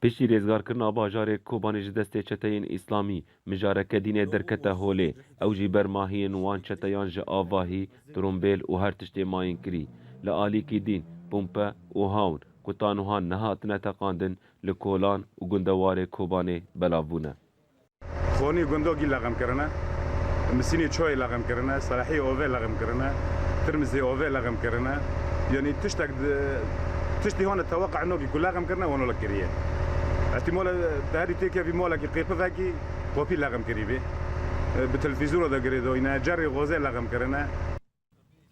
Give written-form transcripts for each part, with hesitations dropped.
پشتی رێزگارکردنا باژارê Kobanê ji destê çeteyên îslamî mijareke dînê derkete holê ew jî ber mahiyên wan çeteyan ji avahî, trombêl û her tiştê mayîn kirî. Li alîkî dîn, pompe û hawn ku tanûhan nehatine teqandin li kolan û gundewarê Kobanê belav bûne. خونی گندگی لغم کردن، مسینی چای لغم کردن، صلاحی اوه لغم کردن، ترمزی اوه لغم کردن، یعنی تشتی هون توقع نوکی کل لغم کردن و نولا کریه. احتمال تهری تیکه بی مولا کی قیپه فکی قوپی لغم کریبه. به تلفزیون دا گرید و اینا جری غوزه لغم کردن.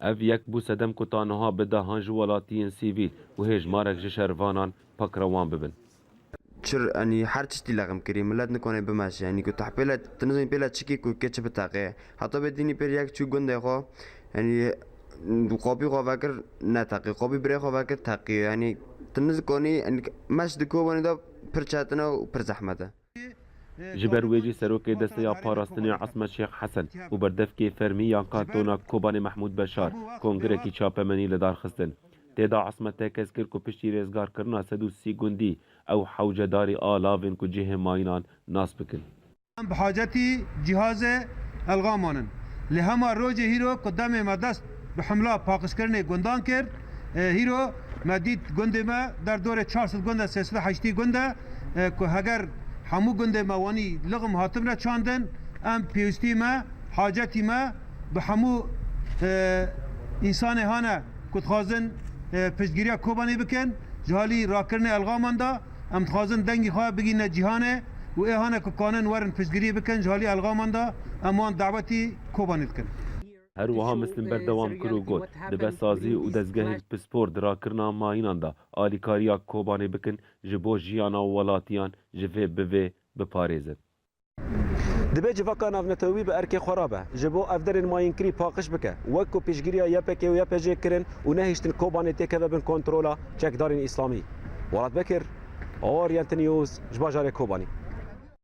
Ev yek bû sedem ku tanûha bi dehan ji welatiyên sîvîl û hêjmarek ji şervanan pakra wan bibin. چر يعني هر تشتي لغم كريم ملات نكون بماشي يعني كنت حبيلا تنزل بيلا تشكي كو كتشب تاقي حتى بديني بيرياك تشو غوندي خو يعني قوبي خو فاكر نتاقي قوبي بري خو فاكر تاقي يعني تنزل كوني يعني ماش دكو بني دا برچاتنا و برزحمته Ji ber wê jî serokê desteya parastinê Esmed Şêx Hesen û berdevkê fermî ya kantona Kobanê Mehmûd Beşar kongrekî çapemenî li dar xistin. Têda Esmed tê kes kir ku piştî rêzgarkirina sed û sî gundî ew hewcedarî alavên ku cihê mayînan nas bikin. بحاجتي جهاز الغامانن لهما روجه هيرو قدام ما دست بحمله پاکشکرنه گندان کرد هیرو مدید گنده ما در دور 400 گنده 380 گنده که اگر همو گنده ما وانی لغم هاتم را چاندن ام پیوستی ما حاجتی ما به همو انسان هانه که تخوازن پشتگیری کوبانی بکن جهالی راکرنه الغامان دا ام تخوازن دنگی خواه بگین جهانه و ایهانه که کانن ورن پشتگیری بکن جهالی الغامان دا امان دعوتی کوبانی بکن. Her wiha mislim berdewam kir û got dibe sazî û dezgehên pispor dirakirina mayînan da alîkariya Kobanê bikin ji bo jiyana welatiyan ji vê bivê biparêzin. Dibe civaka navnetewî bi erkê xwe rabe ji bo evderên mayînkirî paqij bike wek ku pêşgiriya YPG û YPJ kirin û nehîştin Kobanê têkeve bin kontrola çekdarên îslamî. Welat Bekir, Orient News ji bajarê Kobanî.